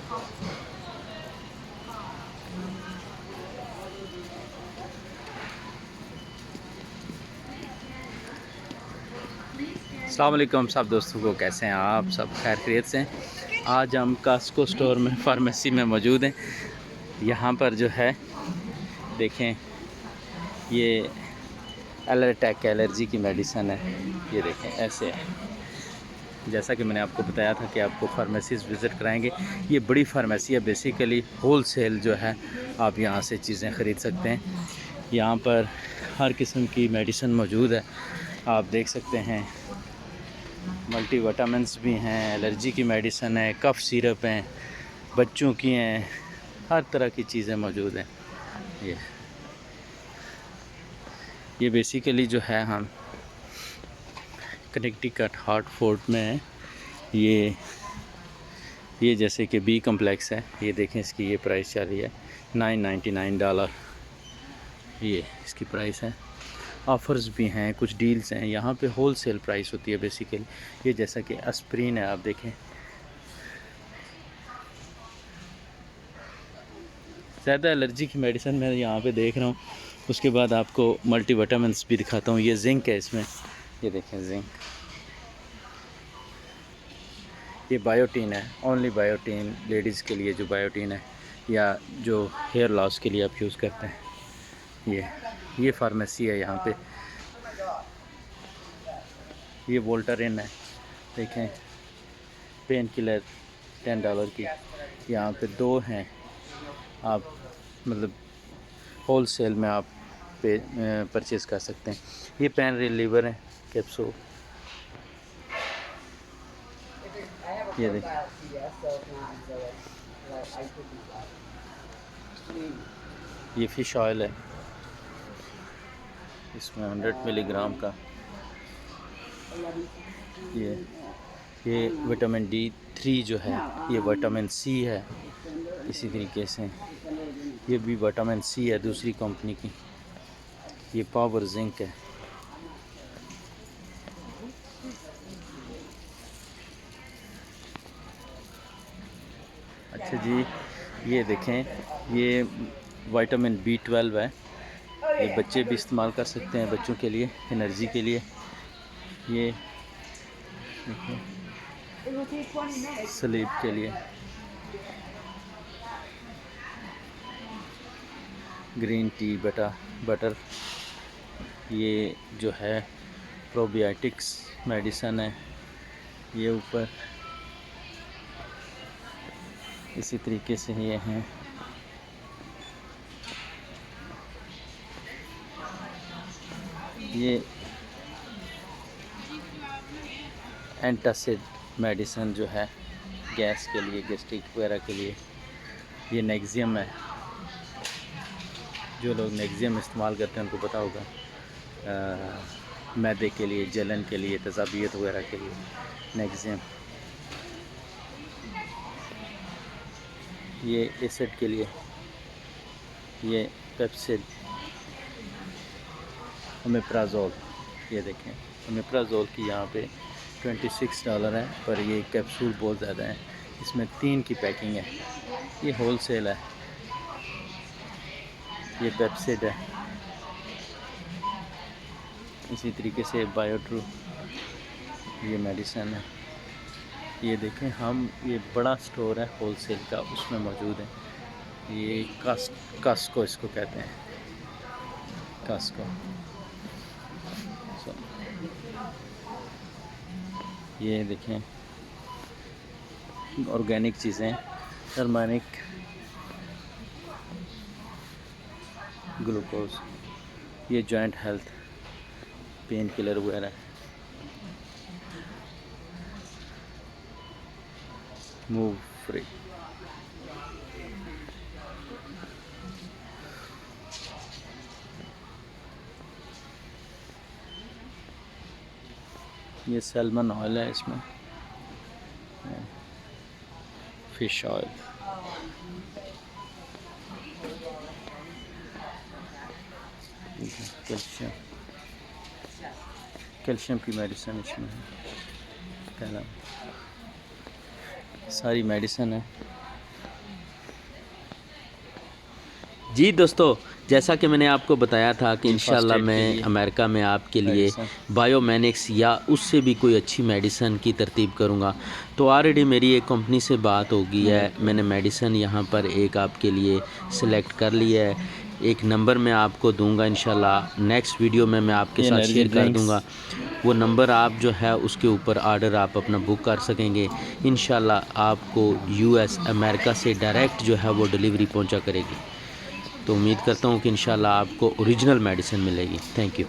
अस्सलाम वालेकुम सब दोस्तों को, कैसे हैं आप सब? खैर खैरियत से हैं। आज हम कास्को स्टोर में फार्मेसी में मौजूद हैं। यहाँ पर जो है देखें, ये एलर्टेक एलर्जी की मेडिसिन है। ये देखें ऐसे है। जैसा कि मैंने आपको बताया था कि आपको फार्मेसीज़ विज़िट कराएंगे। ये बड़ी फार्मेसी है, बेसिकली होल सेल जो है आप यहाँ से चीज़ें ख़रीद सकते हैं। यहाँ पर हर किस्म की मेडिसिन मौजूद है, आप देख सकते हैं। मल्टी विटामिन्स भी हैं, एलर्जी की मेडिसिन है, कफ़ सिरप हैं, बच्चों की हैं, हर तरह की चीज़ें मौजूद हैं। ये बेसिकली जो है हम कनेक्टिकट हार्टफोर्ड में है। ये जैसे कि बी कम्प्लेक्स है। ये देखें, इसकी ये प्राइस चल रही है $999। ये इसकी प्राइस है। ऑफ़र्स भी हैं, कुछ डील्स हैं। यहाँ पे होल सेल प्राइस होती है बेसिकली। ये जैसा कि एस्प्रिन है, आप देखें, ज़्यादा एलर्जी की मेडिसिन मैं यहाँ पे देख रहा हूँ। उसके बाद आपको मल्टी विटामिन्स भी दिखाता हूँ। ये जिंक है इसमें, ये देखें जिंक। ये बायोटीन है, ओनली बायोटीन, लेडीज़ के लिए जो बायोटीन है, या जो हेयर लॉस के लिए आप यूज़ करते हैं। ये फार्मेसी है यहाँ पे। ये वोल्टारिन है, देखें, पेन किलर $10 की। यहाँ पे दो हैं, आप मतलब होल सेल में आप परचेज़ कर सकते हैं। ये पेन रिलीवर है, कैप्सूल। ये देखिए, ये फ़िश ऑयल है, इसमें 100 मिलीग्राम का। ये विटामिन D3 जो है, ये विटामिन C है। इसी तरीके से ये भी विटामिन C है, दूसरी कंपनी की। ये पावर जिंक है। अच्छा जी, ये देखें, ये विटामिन B12 है। ये बच्चे भी इस्तेमाल कर सकते हैं, बच्चों के लिए, एनर्जी के लिए। ये स्लीप के लिए। Green tea butter. ये जो है प्रोबायोटिक्स मेडिसन है। ये ऊपर इसी तरीके से ये हैं। ये एंटासिड मेडिसिन जो है गैस के लिए, गैस्ट्रिक वगैरह के लिए। ये नेक्सियम है, जो लोग नेक्सियम इस्तेमाल करते हैं उनको पता होगा। मैदे के लिए, जलन के लिए, तज़ाबियत वगैरह के लिए नेक्सियम। ये एसिड के लिए, ये पेप्सिड। ओमेप्राज़ोल, ये देखें, ओमेप्राज़ोल की यहाँ पे $26 है, पर ये कैप्सूल बहुत ज़्यादा है। इसमें 3 की पैकिंग है। ये होल सेल है। ये पेप्सिड है। इसी तरीके से बायोट्रू, ये मेडिसिन है। ये देखें, हम ये बड़ा स्टोर है होल सेल का, उसमें मौजूद है। ये कास्को इसको कहते हैं, कास्को। ये देखें, ऑर्गेनिक चीज़ें, टर्मरिक, ग्लूकोज। ये जॉइंट हेल्थ, पेन किलर वगैरह। Move free. ये सैल्मन ऑयल है, इसमें फिश ऑयल। कैल्शियम की मेडिसिन इसमें है। सारी मेडिसिन है। जी दोस्तों, जैसा कि मैंने आपको बताया था कि इंशाल्लाह मैं अमेरिका में आपके लिए बायोमेनिक्स या उससे भी कोई अच्छी मेडिसिन की तरतीब करूँगा। तो ऑलरेडी मेरी एक कंपनी से बात हो गई है, मैंने मेडिसिन यहाँ पर एक आपके लिए सिलेक्ट कर लिया है। एक नंबर मैं आपको दूंगा इंशाल्लाह, नेक्स्ट वीडियो में मैं आपके साथ एनर्जी शेयर कर ड्रिंक्स। दूंगा। वो नंबर आप जो है उसके ऊपर ऑर्डर आप अपना बुक कर सकेंगे। इंशाल्लाह आपको यूएस अमेरिका से डायरेक्ट जो है वो डिलीवरी पहुंचा करेगी। तो उम्मीद करता हूँ कि इंशाल्लाह आपको ओरिजिनल मेडिसिन मिलेगी। Thank you.